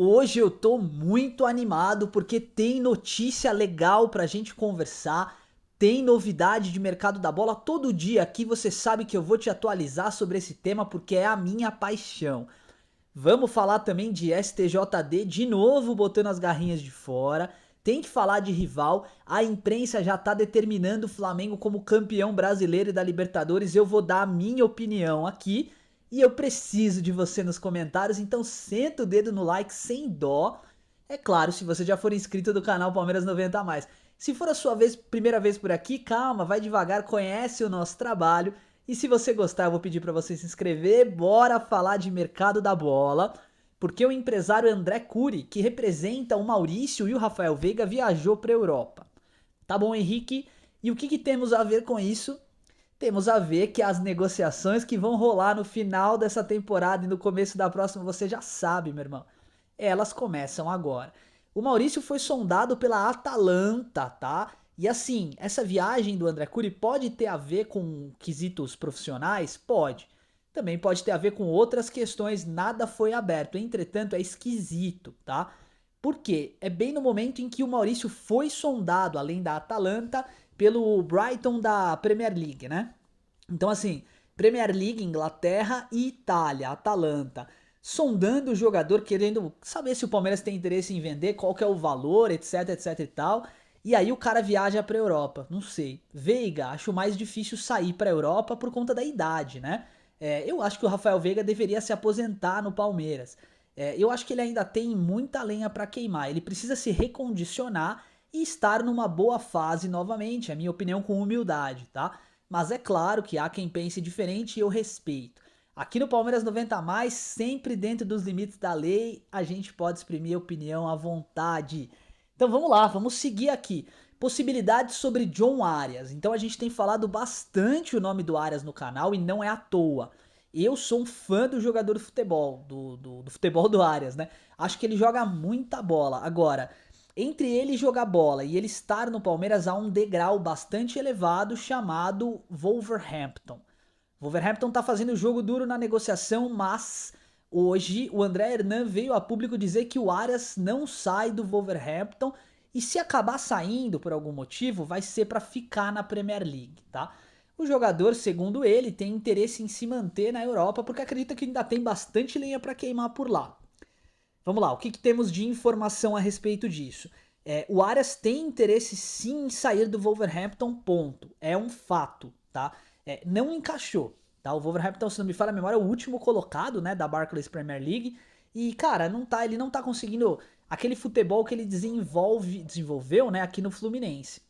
Hoje eu tô muito animado porque tem notícia legal pra gente conversar, tem novidade de mercado da bola. Todo dia aqui você sabe que eu vou te atualizar sobre esse tema porque é a minha paixão. Vamos falar também de STJD de novo botando as garrinhas de fora. Tem que falar de rival. A imprensa já tá determinando o Flamengo como campeão brasileiro e da Libertadores. Eu vou dar a minha opinião aqui e eu preciso de você nos comentários. Então senta o dedo no like sem dó. É claro, se você já for inscrito do canal Palmeiras 90 a mais. Se for a sua primeira vez por aqui, calma, vai devagar, conhece o nosso trabalho. E se você gostar, eu vou pedir para você se inscrever. Bora falar de mercado da bola, porque o empresário André Cury, que representa o Maurício e o Rafael Veiga, viajou para a Europa. Tá bom, Henrique? E o que temos a ver com isso? Temos a ver que as negociações que vão rolar no final dessa temporada e no começo da próxima, você já sabe, meu irmão. Elas começam agora. O Maurício foi sondado pela Atalanta, tá? E assim, essa viagem do André Cury pode ter a ver com quesitos profissionais? Pode. Também pode ter a ver com outras questões, nada foi aberto. Entretanto, é esquisito, tá? Por quê? É bem no momento em que o Maurício foi sondado, além da Atalanta, pelo Brighton da Premier League, né? Então, assim, Premier League, Inglaterra e Itália, Atalanta, sondando o jogador, querendo saber se o Palmeiras tem interesse em vender, qual que é o valor, etc, etc e tal. E aí o cara viaja pra Europa, não sei. Veiga, acho mais difícil sair pra Europa por conta da idade, né? Eu acho que o Rafael Veiga deveria se aposentar no Palmeiras. Eu acho que ele ainda tem muita lenha pra queimar. Ele precisa se recondicionar e estar numa boa fase novamente, a minha opinião com humildade, tá? Mas é claro que há quem pense diferente e eu respeito. Aqui no Palmeiras 90 a mais, sempre dentro dos limites da lei, a gente pode exprimir opinião à vontade. Então vamos lá, vamos seguir aqui. Possibilidades sobre John Arias. Então a gente tem falado bastante o nome do Arias no canal e não é à toa. Eu sou um fã do jogador de futebol, do futebol do Arias, né? Acho que ele joga muita bola. Agora, entre ele jogar bola e ele estar no Palmeiras há um degrau bastante elevado chamado Wolverhampton. Wolverhampton tá fazendo jogo duro na negociação, mas hoje o André Hernan veio a público dizer que o Arias não sai do Wolverhampton e se acabar saindo por algum motivo, vai ser para ficar na Premier League, tá? O jogador, segundo ele, tem interesse em se manter na Europa porque acredita que ainda tem bastante lenha para queimar por lá. Vamos lá, o que temos de informação a respeito disso? O Arias tem interesse sim em sair do Wolverhampton, ponto. É um fato, tá? Não encaixou, tá? O Wolverhampton, se não me falha a memória, é o último colocado, né, da Barclays Premier League. E, cara, ele não tá conseguindo aquele futebol que ele desenvolveu, né, aqui no Fluminense.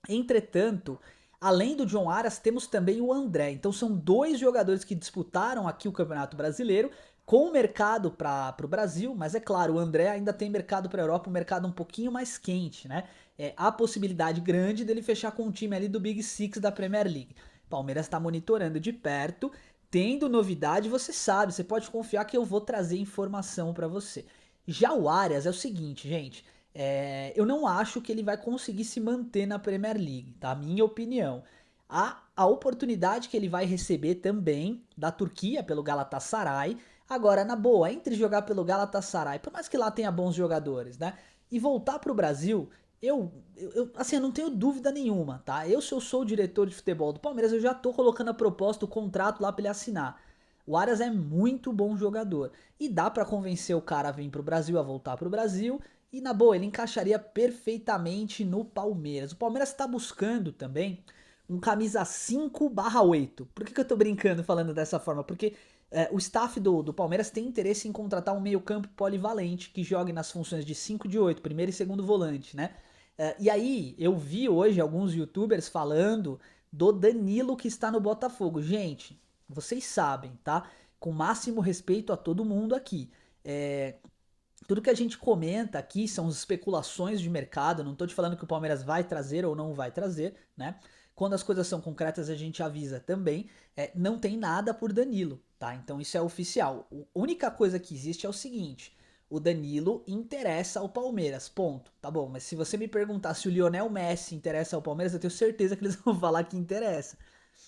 Entretanto, além do John Arias, temos também o André. Então são dois jogadores que disputaram aqui o Campeonato Brasileiro com o mercado para o Brasil, mas é claro, o André ainda tem mercado para a Europa, um mercado um pouquinho mais quente, né? Há possibilidade grande dele fechar com um time ali do Big Six da Premier League. Palmeiras está monitorando de perto, tendo novidade, você sabe, você pode confiar que eu vou trazer informação para você. Já o Arias é o seguinte, gente, eu não acho que ele vai conseguir se manter na Premier League, tá? Minha opinião. A oportunidade que ele vai receber também da Turquia pelo Galatasaray. Agora, na boa, entre jogar pelo Galatasaray, por mais que lá tenha bons jogadores, né? E voltar pro Brasil, assim, eu não tenho dúvida nenhuma, tá? Se eu sou o diretor de futebol do Palmeiras, eu já tô colocando a proposta, o contrato lá pra ele assinar. O Arias é muito bom jogador. E dá pra convencer o cara a vir pro Brasil, a voltar pro Brasil. E na boa, ele encaixaria perfeitamente no Palmeiras. O Palmeiras está buscando também um camisa 5/8. Por que eu tô brincando falando dessa forma? Porque o staff do Palmeiras tem interesse em contratar um meio-campo polivalente que jogue nas funções de 5 de 8, primeiro e segundo volante, né? E aí, eu vi hoje alguns youtubers falando do Danilo que está no Botafogo. Gente, vocês sabem, tá? Com máximo respeito a todo mundo aqui. Tudo que a gente comenta aqui são especulações de mercado, não tô te falando que o Palmeiras vai trazer ou não vai trazer, né? Quando as coisas são concretas a gente avisa também. Não tem nada por Danilo, tá? Então isso é oficial. A única coisa que existe é o seguinte: o Danilo interessa ao Palmeiras, ponto. Tá bom, mas se você me perguntar se o Lionel Messi interessa ao Palmeiras, eu tenho certeza que eles vão falar que interessa.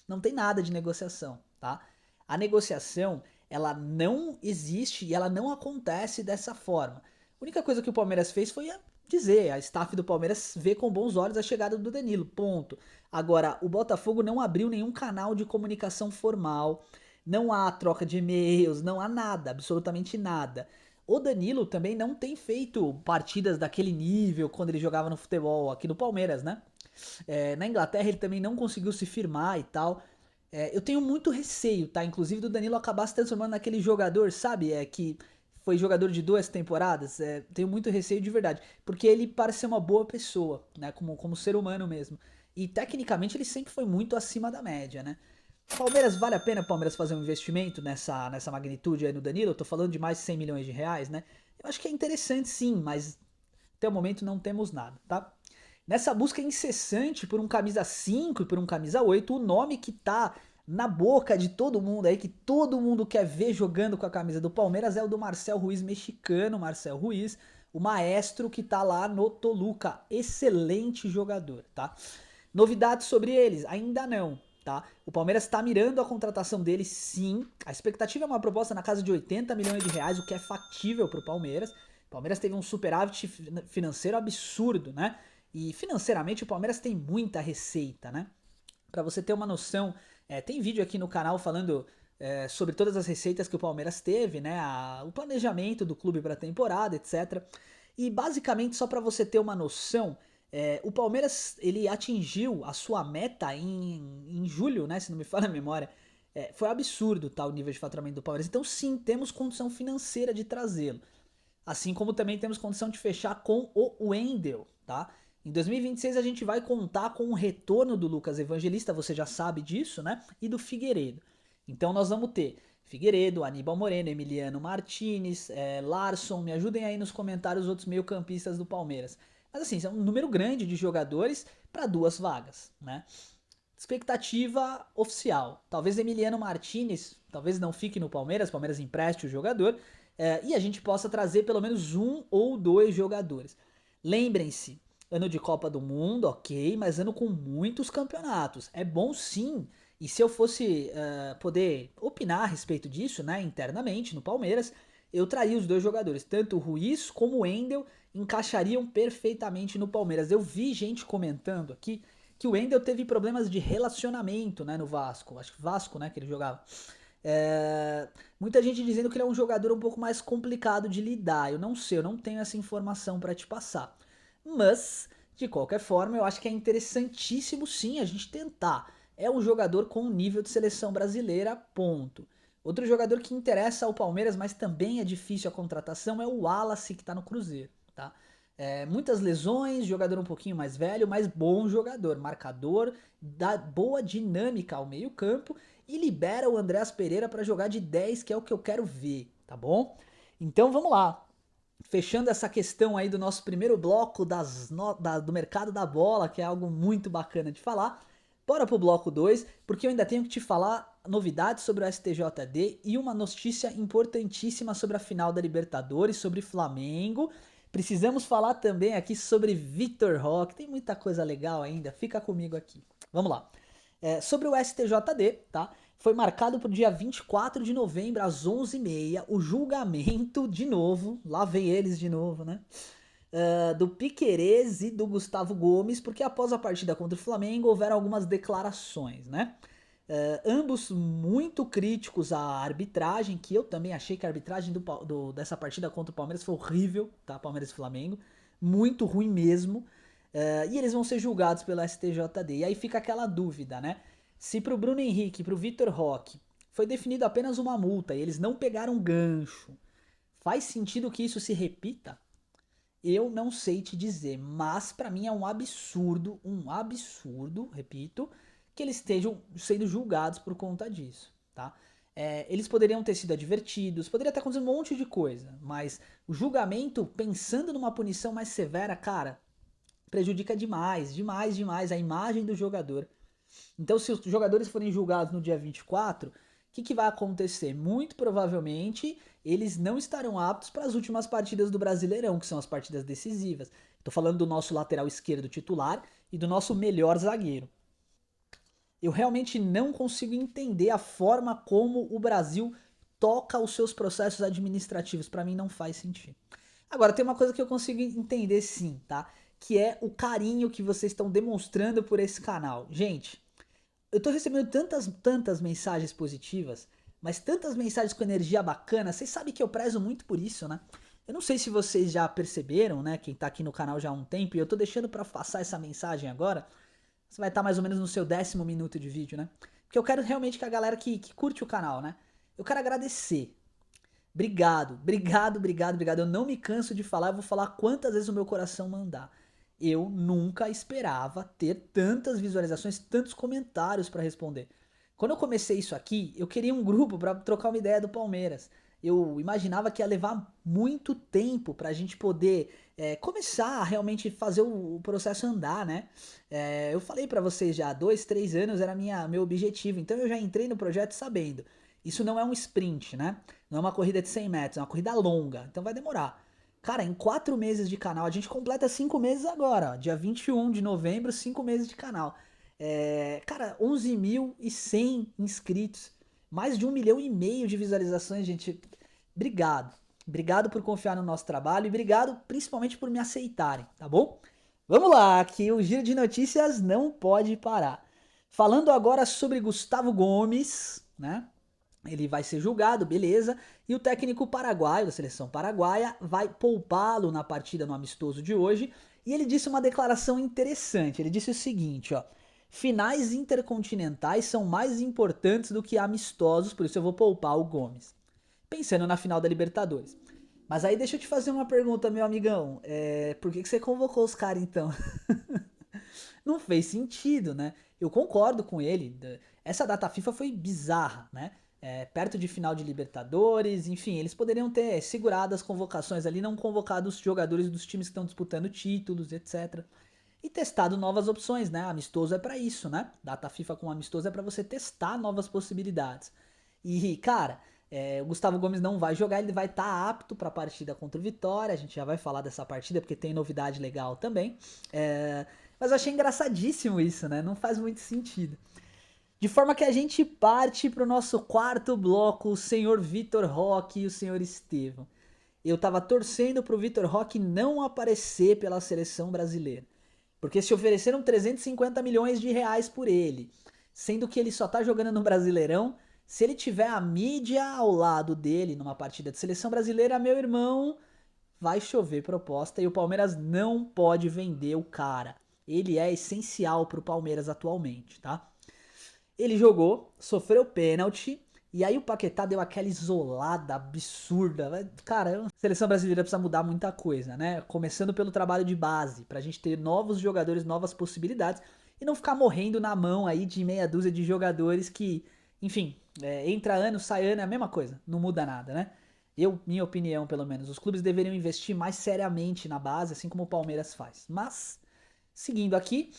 Não tem nada de negociação, tá? A negociação, ela não existe e ela não acontece dessa forma. A única coisa que o Palmeiras fez foi dizer, a staff do Palmeiras vê com bons olhos a chegada do Danilo, ponto. Agora, o Botafogo não abriu nenhum canal de comunicação formal, não há troca de e-mails, não há nada, absolutamente nada. O Danilo também não tem feito partidas daquele nível quando ele jogava no futebol aqui no Palmeiras, né? Na Inglaterra ele também não conseguiu se firmar e tal. Eu tenho muito receio, tá? Inclusive do Danilo acabar se transformando naquele jogador, sabe? Que foi jogador de 2 temporadas. Tenho muito receio de verdade. Porque ele parece ser uma boa pessoa, né? Como ser humano mesmo. E tecnicamente ele sempre foi muito acima da média, né? Palmeiras, vale a pena o Palmeiras fazer um investimento nessa magnitude aí no Danilo? Eu tô falando de mais de 100 milhões de reais, né? Eu acho que é interessante sim, mas até o momento não temos nada, tá? Nessa busca incessante por um camisa 5 e por um camisa 8, o nome que tá na boca de todo mundo aí, que todo mundo quer ver jogando com a camisa do Palmeiras, é o do Marcel Ruiz, mexicano Marcel Ruiz, o maestro que tá lá no Toluca. Excelente jogador, tá? Novidades sobre eles? Ainda não, tá? O Palmeiras está mirando a contratação dele, sim. A expectativa é uma proposta na casa de 80 milhões de reais, o que é factível pro Palmeiras. O Palmeiras teve um superávit financeiro absurdo, né? E financeiramente o Palmeiras tem muita receita, né? Para você ter uma noção, tem vídeo aqui no canal falando sobre todas as receitas que o Palmeiras teve, né? O planejamento do clube para a temporada, etc. E basicamente, só para você ter uma noção, o Palmeiras ele atingiu a sua meta em julho, né? Se não me falha a memória. Foi absurdo, tá, o nível de faturamento do Palmeiras. Então, sim, temos condição financeira de trazê-lo. Assim como também temos condição de fechar com o Wendel, tá? Em 2026 a gente vai contar com o retorno do Lucas Evangelista, você já sabe disso, né? E do Figueiredo. Então nós vamos ter Figueiredo, Aníbal Moreno, Emiliano Martinez, Larson, me ajudem aí nos comentários os outros meio-campistas do Palmeiras. Mas assim, é um número grande de jogadores para 2 vagas, né? Expectativa oficial. Talvez Emiliano Martinez, talvez não fique no Palmeiras, Palmeiras empreste o jogador, e a gente possa trazer pelo menos 1 ou 2 jogadores. Lembrem-se, ano de Copa do Mundo, ok, mas ano com muitos campeonatos. É bom sim, e se eu fosse poder opinar a respeito disso, né, internamente no Palmeiras, eu traria os 2 jogadores, tanto o Ruiz como o Wendel encaixariam perfeitamente no Palmeiras. Eu vi gente comentando aqui que o Wendel teve problemas de relacionamento, né, no Vasco. Acho que Vasco, né, que ele jogava. Muita gente dizendo que ele é um jogador um pouco mais complicado de lidar. Eu não sei, eu não tenho essa informação para te passar. Mas, de qualquer forma, eu acho que é interessantíssimo sim a gente tentar. É um jogador com nível de seleção brasileira, ponto. Outro jogador que interessa ao Palmeiras, mas também é difícil a contratação, é o Wallace, que tá no Cruzeiro, tá? Muitas lesões, jogador um pouquinho mais velho, mas bom jogador, marcador, dá boa dinâmica ao meio-campo e libera o Andreas Pereira para jogar de 10, que é o que eu quero ver, tá bom? Então vamos lá. Fechando essa questão aí do nosso primeiro bloco do mercado da bola, que é algo muito bacana de falar. Bora pro bloco 2, porque eu ainda tenho que te falar novidades sobre o STJD e uma notícia importantíssima sobre a final da Libertadores, sobre Flamengo. Precisamos falar também aqui sobre Vitor Roque, tem muita coisa legal ainda, fica comigo aqui. Vamos lá. Sobre o STJD, tá? Foi marcado para o dia 24 de novembro, às 11h30, o julgamento, de novo, lá vem eles de novo, né? Do Piquerez e do Gustavo Gomes, porque após a partida contra o Flamengo houveram algumas declarações, né? Ambos muito críticos à arbitragem, que eu também achei que a arbitragem dessa partida contra o Palmeiras foi horrível, tá? Palmeiras e Flamengo, muito ruim mesmo. E eles vão ser julgados pelo STJD. E aí fica aquela dúvida, né? Se pro Bruno Henrique e pro Vitor Roque foi definido apenas uma multa e eles não pegaram gancho, faz sentido que isso se repita? Eu não sei te dizer, mas para mim é um absurdo, repito, que eles estejam sendo julgados por conta disso, tá? Eles poderiam ter sido advertidos, poderia ter acontecido um monte de coisa, mas o julgamento, pensando numa punição mais severa, cara, prejudica demais, demais, demais a imagem do jogador. Então, se os jogadores forem julgados no dia 24, o que vai acontecer? Muito provavelmente eles não estarão aptos para as últimas partidas do Brasileirão, que são as partidas decisivas. Estou falando do nosso lateral esquerdo titular e do nosso melhor zagueiro. Eu realmente não consigo entender a forma como o Brasil toca os seus processos administrativos. Para mim não faz sentido. Agora, tem uma coisa que eu consigo entender sim, tá? Que é o carinho que vocês estão demonstrando por esse canal. Gente, eu tô recebendo tantas mensagens positivas, mas tantas mensagens com energia bacana. Vocês sabem que eu prezo muito por isso, né? Eu não sei se vocês já perceberam, né? Quem tá aqui no canal já há um tempo, e eu tô deixando pra passar essa mensagem agora. Você vai estar mais ou menos no seu 10º minuto de vídeo, né? Porque eu quero realmente que a galera que curte o canal, né? Eu quero agradecer. Obrigado, obrigado, obrigado, obrigado. Eu não me canso de falar, eu vou falar quantas vezes o meu coração mandar. Eu nunca esperava ter tantas visualizações, tantos comentários para responder. Quando eu comecei isso aqui, eu queria um grupo para trocar uma ideia do Palmeiras. Eu imaginava que ia levar muito tempo para a gente poder começar a realmente fazer o processo andar, né? Eu falei para vocês já, 2, 3 anos era meu objetivo, então eu já entrei no projeto sabendo. Isso não é um sprint, né? Não é uma corrida de 100 metros, é uma corrida longa, então vai demorar. Cara, em 4 meses de canal, a gente completa 5 meses agora, ó, dia 21 de novembro, 5 meses de canal. Cara, 11.100 inscritos, mais de 1,5 milhão de visualizações, gente. Obrigado. Obrigado por confiar no nosso trabalho e obrigado principalmente por me aceitarem, tá bom? Vamos lá, que o Giro de Notícias não pode parar. Falando agora sobre Gustavo Gomes, né? Ele vai ser julgado, beleza. E o técnico paraguaio, da seleção paraguaia, vai poupá-lo na partida no amistoso de hoje. E ele disse uma declaração interessante. Ele disse o seguinte, ó: finais intercontinentais são mais importantes do que amistosos, por isso eu vou poupar o Gomes. Pensando na final da Libertadores. Mas aí deixa eu te fazer uma pergunta, meu amigão. Por que você convocou os caras então? Não fez sentido, né? Eu concordo com ele. Essa data FIFA foi bizarra, né? Perto de final de Libertadores, enfim, eles poderiam ter segurado as convocações ali, não convocado os jogadores dos times que estão disputando títulos, etc. E testado novas opções, né? Amistoso é para isso, né? Data FIFA com amistoso é para você testar novas possibilidades. E, cara, o Gustavo Gomes não vai jogar, ele vai estar apto para a partida contra o Vitória. A gente já vai falar dessa partida porque tem novidade legal também. Mas eu achei engraçadíssimo isso, né? Não faz muito sentido. De forma que a gente parte para o nosso quarto bloco, o senhor Vitor Roque e o senhor Estevão. Eu tava torcendo pro Vitor Roque não aparecer pela seleção brasileira. Porque se ofereceram 350 milhões de reais por ele, sendo que ele só tá jogando no Brasileirão, se ele tiver a mídia ao lado dele numa partida de seleção brasileira, meu irmão, vai chover proposta e o Palmeiras não pode vender o cara. Ele é essencial pro Palmeiras atualmente, tá? Ele jogou, sofreu pênalti, e aí o Paquetá deu aquela isolada absurda. Cara, a seleção brasileira precisa mudar muita coisa, né? Começando pelo trabalho de base, pra gente ter novos jogadores, novas possibilidades, e não ficar morrendo na mão aí de meia dúzia de jogadores que, enfim, entra ano, sai ano, é a mesma coisa, não muda nada, né? Minha opinião, pelo menos, os clubes deveriam investir mais seriamente na base, assim como o Palmeiras faz. Mas, seguindo aqui,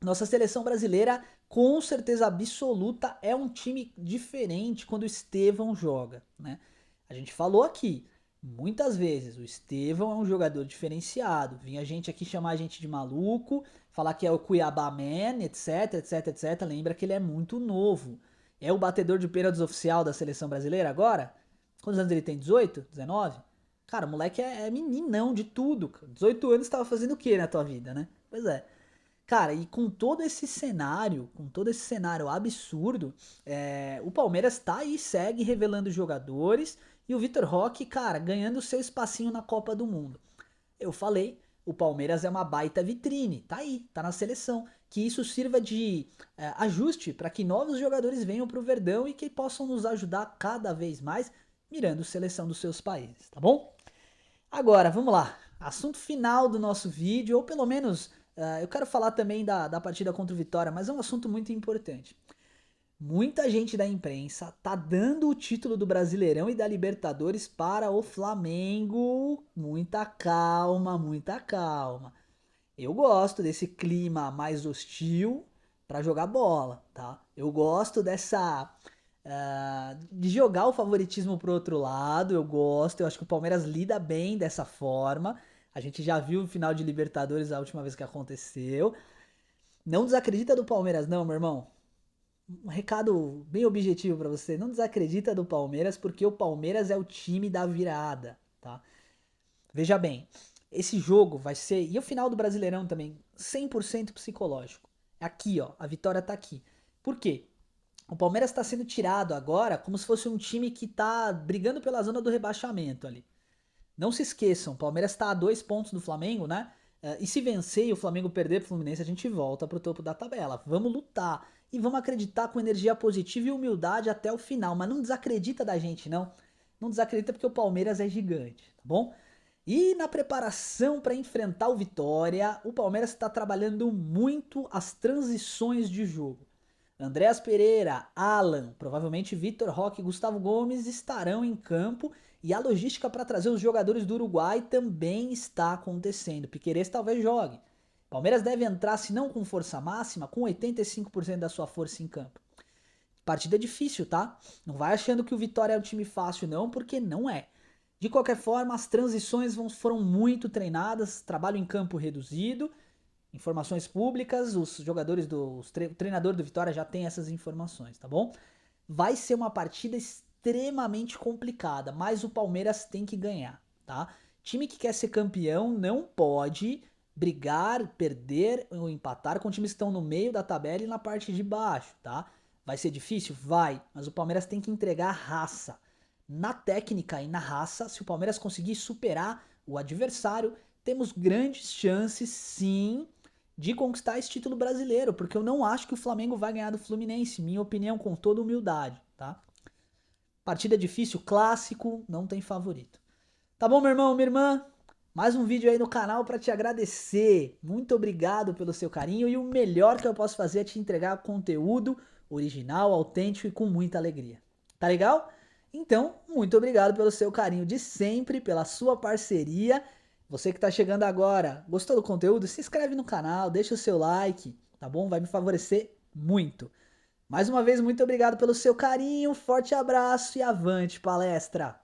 nossa seleção brasileira, com certeza absoluta, é um time diferente quando o Estevão joga, né? A gente falou aqui, muitas vezes, o Estevão é um jogador diferenciado. Vinha gente aqui chamar a gente de maluco, falar que é o Cuiabá Man, etc, etc, etc. Lembra que ele é muito novo. É o batedor de pênaltis oficial da seleção brasileira agora? Quantos anos ele tem? 18? 19? Cara, o moleque é meninão de tudo. 18 anos tava fazendo o que na tua vida, né? Pois é. Cara, e com todo esse cenário absurdo, o Palmeiras tá aí, segue revelando jogadores e o Vitor Roque, cara, ganhando seu espacinho na Copa do Mundo. Eu falei, o Palmeiras é uma baita vitrine, tá aí, tá na seleção. Que isso sirva de ajuste para que novos jogadores venham pro Verdão e que possam nos ajudar cada vez mais, mirando seleção dos seus países, tá bom? Agora, vamos lá. Assunto final do nosso vídeo, ou pelo menos eu quero falar também da partida contra o Vitória, mas é um assunto muito importante. Muita gente da imprensa tá dando o título do Brasileirão e da Libertadores para o Flamengo. Muita calma, muita calma. Eu gosto desse clima mais hostil para jogar bola, tá? Eu gosto dessa de jogar o favoritismo pro outro lado, eu gosto, eu acho que o Palmeiras lida bem dessa forma. A gente já viu o final de Libertadores a última vez que aconteceu. Não desacredita do Palmeiras, não, meu irmão. Um recado bem objetivo pra você. Não desacredita do Palmeiras, porque o Palmeiras é o time da virada, tá? Veja bem, esse jogo vai ser, e o final do Brasileirão também, 100% psicológico. Aqui, ó, a vitória tá aqui. Por quê? O Palmeiras está sendo tirado agora como se fosse um time que tá brigando pela zona do rebaixamento ali. Não se esqueçam, o Palmeiras está a 2 pontos do Flamengo, né? E se vencer e o Flamengo perder pro Fluminense, a gente volta pro topo da tabela. Vamos lutar e vamos acreditar com energia positiva e humildade até o final. Mas não desacredita da gente, não. Não desacredita porque o Palmeiras é gigante, tá bom? E na preparação para enfrentar o Vitória, o Palmeiras está trabalhando muito as transições de jogo. Andréas Pereira, Alan, provavelmente Vitor Roque e Gustavo Gomes estarão em campo e a logística para trazer os jogadores do Uruguai também está acontecendo. Piquerez talvez jogue. Palmeiras deve entrar, se não com força máxima, com 85% da sua força em campo. Partida difícil, tá? Não vai achando que o Vitória é um time fácil, não, porque não é. De qualquer forma, as transições foram muito treinadas, trabalho em campo reduzido, informações públicas, os jogadores o treinador do Vitória já tem essas informações, tá bom? Vai ser uma partida extremamente complicada, mas o Palmeiras tem que ganhar, tá? Time que quer ser campeão não pode brigar, perder ou empatar com times que estão no meio da tabela e na parte de baixo, tá? Vai ser difícil? Vai, mas o Palmeiras tem que entregar raça. Na técnica e na raça, se o Palmeiras conseguir superar o adversário, temos grandes chances, sim, de conquistar esse título brasileiro, porque eu não acho que o Flamengo vai ganhar do Fluminense, minha opinião com toda humildade, tá? Partida difícil, clássico, não tem favorito. Tá bom, meu irmão, minha irmã? Mais um vídeo aí no canal para te agradecer. Muito obrigado pelo seu carinho e o melhor que eu posso fazer é te entregar conteúdo original, autêntico e com muita alegria. Tá legal? Então, muito obrigado pelo seu carinho de sempre, pela sua parceria. Você que tá chegando agora, gostou do conteúdo? Se inscreve no canal, deixa o seu like, tá bom? Vai me favorecer muito. Mais uma vez, muito obrigado pelo seu carinho, forte abraço e avante palestra!